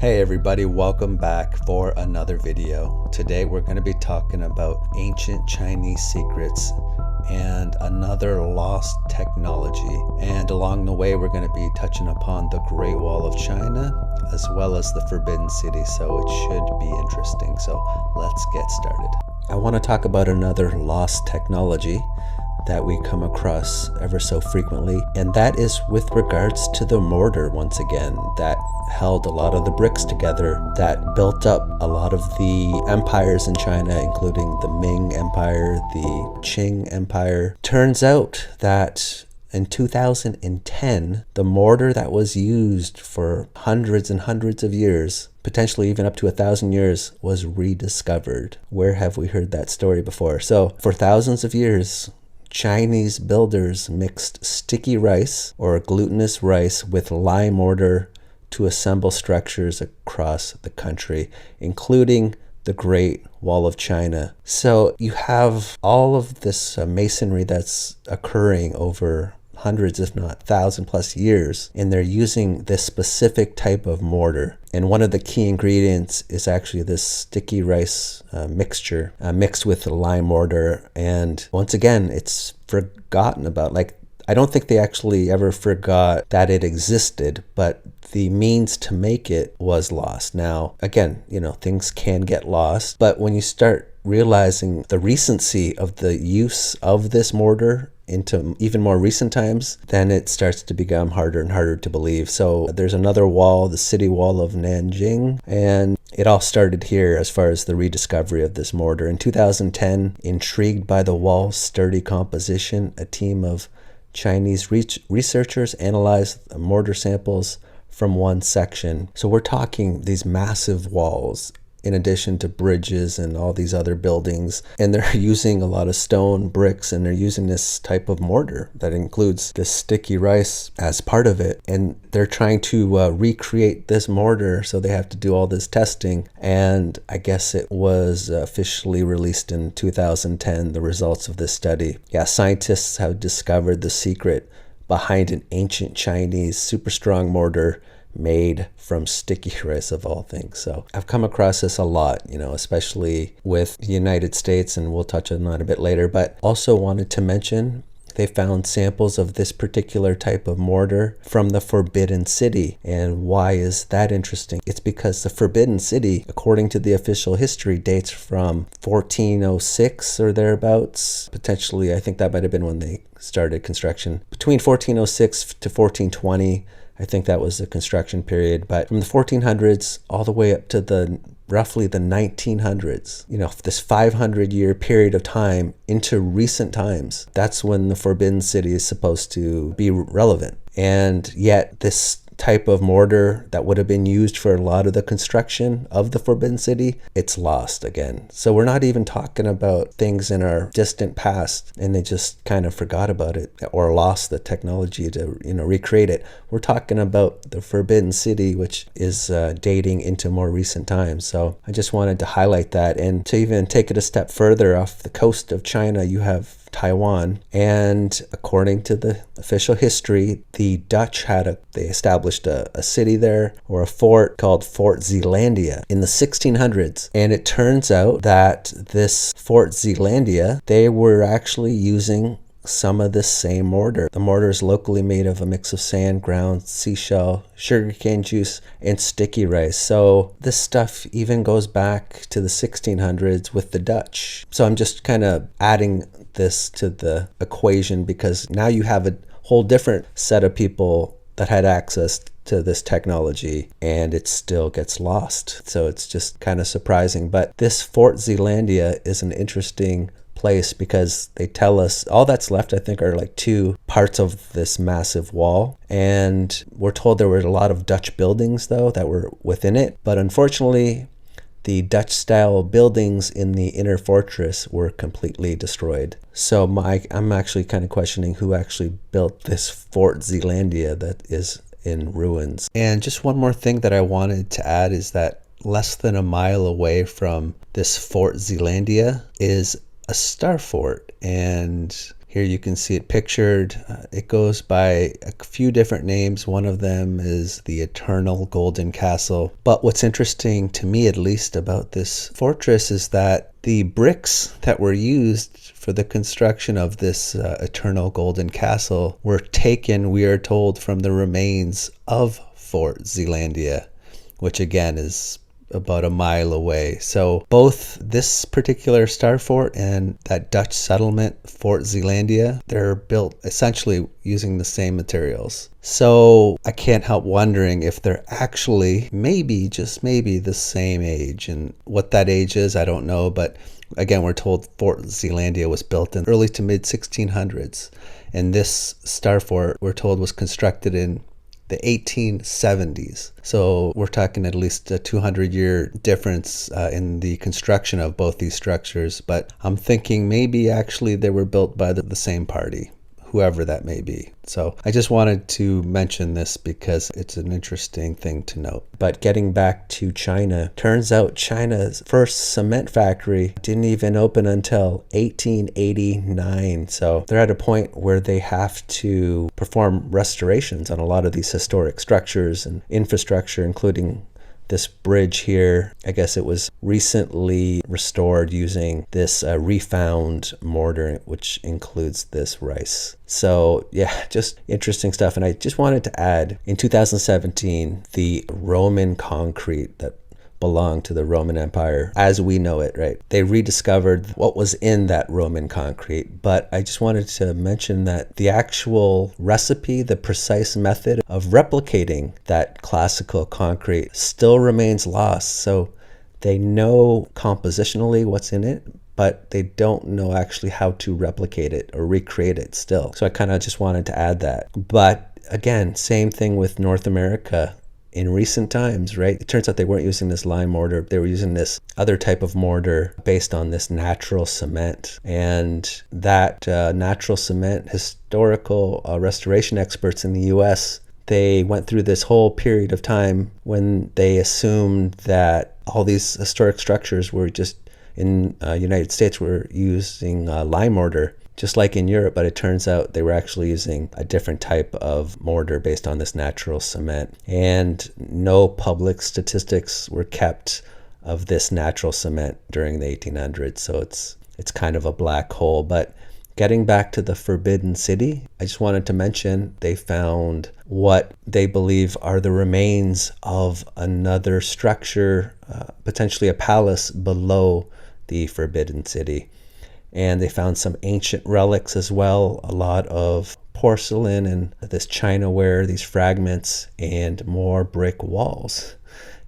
Hey everybody, welcome back for another video. Today we're going to be talking about ancient Chinese secrets and another lost technology. And along the way we're going to be touching upon the Great Wall of China as well as the Forbidden City, so it should be interesting. So let's get started. I want to talk about another lost technology that we come across ever so frequently, and that is with regards to the mortar once again that held a lot of the bricks together, that built up a lot of the empires in China, including the Ming Empire, the Qing Empire. Turns out that in 2010, the mortar that was used for hundreds and hundreds of years, potentially even up to 1,000 years, was rediscovered. Where have we heard that story before? So for thousands of years, Chinese builders mixed sticky rice or glutinous rice with lime mortar to assemble structures across the country, including the Great Wall of China. So you have all of this masonry that's occurring over hundreds, if not 1,000 plus years, and they're using this specific type of mortar. And one of the key ingredients is actually this sticky rice mixture mixed with the lime mortar. And once again, it's forgotten about. I don't think they actually ever forgot that it existed, but the means to make it was lost. Now, again, things can get lost, but when you start realizing the recency of the use of this mortar into even more recent times, then it starts to become harder and harder to believe. So there's another wall, the city wall of Nanjing, and it all started here as far as the rediscovery of this mortar. In 2010, intrigued by the wall's sturdy composition, a team of Chinese researchers analyzed mortar samples from one section. So we're talking these massive walls, in addition to bridges and all these other buildings. And they're using a lot of stone, bricks, and they're using this type of mortar that includes this sticky rice as part of it. And they're trying to recreate this mortar, so they have to do all this testing. And I guess it was officially released in 2010, the results of this study. Yeah, scientists have discovered the secret behind an ancient Chinese super strong mortar made from sticky rice of all things. So I've come across this a lot, especially with the United States, and we'll touch on that a bit later, but also wanted to mention they found samples of this particular type of mortar from the Forbidden City. And why is that interesting? It's because the Forbidden City, according to the official history, dates from 1406 or thereabouts. Potentially, I think that might have been when they started construction. Between 1406 to 1420, I think that was the construction period. But from the 1400s all the way up to roughly the 1900s, this 500-year period of time into recent times, that's when the Forbidden City is supposed to be relevant. And yet this type of mortar that would have been used for a lot of the construction of the Forbidden City, it's lost again. So we're not even talking about things in our distant past and they just kind of forgot about it or lost the technology to recreate it. We're talking about the Forbidden City, which is dating into more recent times. So I just wanted to highlight that. And to even take it a step further, off the coast of China you have Taiwan, and according to the official history, the Dutch they established a city there, or a fort, called Fort Zeelandia in the 1600s. And it turns out that this Fort Zeelandia, they were actually using some of the same mortar. The mortar is locally made of a mix of sand, ground seashell, sugarcane juice, and sticky rice. So this stuff even goes back to the 1600s with the Dutch. So I'm just kind of adding this to the equation because now you have a whole different set of people that had access to this technology, and it still gets lost. So it's just kind of surprising. But this Fort Zeelandia is an interesting place because they tell us all that's left, I think, are like two parts of this massive wall. And we're told there were a lot of Dutch buildings, though, that were within it. But unfortunately, the Dutch-style buildings in the inner fortress were completely destroyed. So I'm actually kind of questioning who actually built this Fort Zeelandia that is in ruins. And just one more thing that I wanted to add is that less than a mile away from this Fort Zeelandia is a star fort. And Here you can see it pictured. It goes by a few different names. One of them is the Eternal Golden Castle. But what's interesting to me, at least, about this fortress is that the bricks that were used for the construction of this Eternal Golden Castle were taken, we are told, from the remains of Fort Zeelandia, which again is about a mile away. So both this particular star fort and that Dutch settlement, Fort Zeelandia, they're built essentially using the same materials. So I can't help wondering if they're actually maybe, just maybe, the same age. And what that age is, I don't know. But again, we're told Fort Zeelandia was built in early to mid 1600s. And this star fort, we're told, was constructed in the 1870s. So we're talking at least a 200-year difference in the construction of both these structures. But I'm thinking maybe actually they were built by the same party, whoever that may be. So I just wanted to mention this because it's an interesting thing to note. But getting back to China, turns out China's first cement factory didn't even open until 1889. So they're at a point where they have to perform restorations on a lot of these historic structures and infrastructure, including this bridge here. I guess it was recently restored using this refound mortar, which includes this rice. So yeah, just interesting stuff. And I just wanted to add, in 2017, the Roman concrete that belonged to the Roman Empire as we know it, right? They rediscovered what was in that Roman concrete. But I just wanted to mention that the actual recipe, the precise method of replicating that classical concrete still remains lost. So they know compositionally what's in it, but they don't know actually how to replicate it or recreate it still. So I kind of just wanted to add that. But again, same thing with North America. In recent times, right, it turns out they weren't using this lime mortar. They were using this other type of mortar based on this natural cement. And that natural cement, historical restoration experts in the US, they went through this whole period of time when they assumed that all these historic structures were just in United States were using lime mortar, just like in Europe, but it turns out they were actually using a different type of mortar based on this natural cement. And no public statistics were kept of this natural cement during the 1800s. So it's kind of a black hole. But getting back to the Forbidden City, I just wanted to mention they found what they believe are the remains of another structure, potentially a palace below the Forbidden City. And they found some ancient relics as well, a lot of porcelain and this chinaware, these fragments, and more brick walls.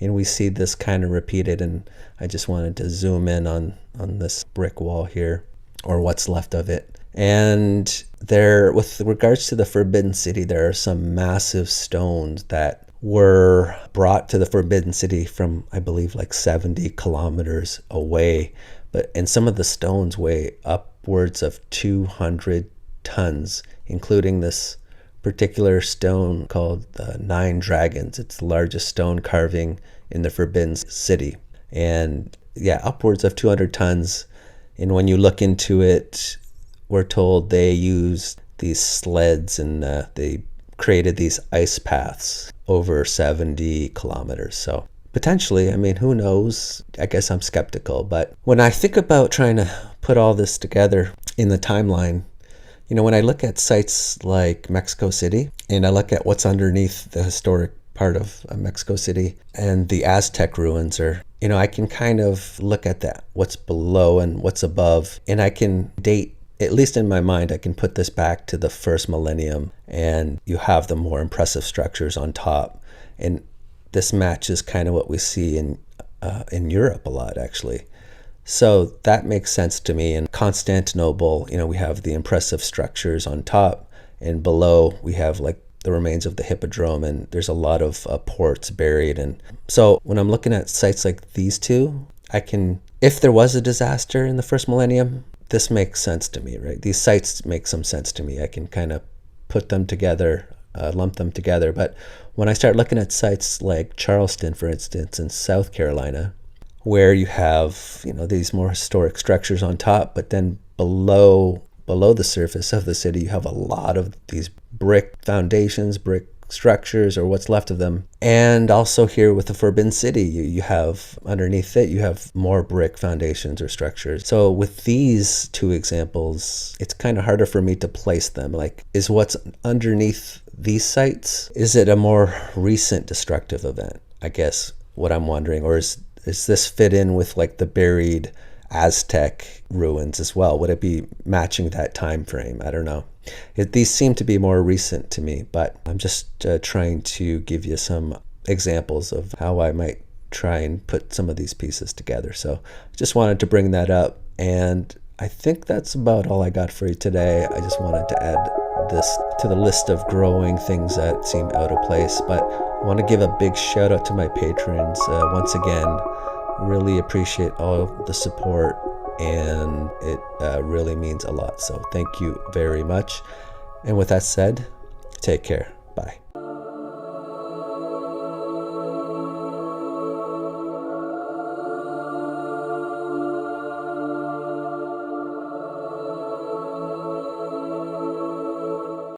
And we see this kind of repeated, and I just wanted to zoom in on this brick wall here, or what's left of it. And there, with regards to the Forbidden City, there are some massive stones that were brought to the Forbidden City from, I believe, like 70 kilometers away. And some of the stones weigh upwards of 200 tons, including this particular stone called the Nine Dragons. It's the largest stone carving in the Forbidden City. And yeah, upwards of 200 tons. And when you look into it, we're told they used these sleds and they created these ice paths over 70 kilometers. So potentially, I mean, who knows? I guess I'm skeptical. But when I think about trying to put all this together in the timeline, you know, when I look at sites like Mexico City and I look at what's underneath the historic part of Mexico City and the Aztec ruins, or, you know, I can kind of look at that, what's below and what's above, and I can date, at least in my mind, I can put this back to the first millennium, and you have the more impressive structures on top. And this matches kind of what we see in Europe a lot, actually. So that makes sense to me. In Constantinople, you know, we have the impressive structures on top, and below we have like the remains of the Hippodrome, and there's a lot of ports buried. And so when I'm looking at sites like these two, I can, if there was a disaster in the first millennium, this makes sense to me, right? These sites make some sense to me. I can kind of put them together, lump them together. But when I start looking at sites like Charleston, for instance, in South Carolina, where you have, you know, these more historic structures on top, but then below below the surface of the city, you have a lot of these brick foundations, brick structures, or what's left of them. And also here with the Forbidden City, you have underneath it, you have more brick foundations or structures. So with these two examples, it's kind of harder for me to place them. Like, is what's underneath these sites, is it a more recent destructive event? I guess what I'm wondering, or is this fit in with like the buried Aztec ruins as well? Would it be matching that time frame? I don't know. These seem to be more recent to me, but I'm just trying to give you some examples of how I might try and put some of these pieces together. So just wanted to bring that up, and I think that's about all I got for you today. I just wanted to add this to the list of growing things that seem out of place, but I want to give a big shout out to my patrons. Once again, really appreciate all the support, and it really means a lot. So thank you very much. And with that said, take care. Bye.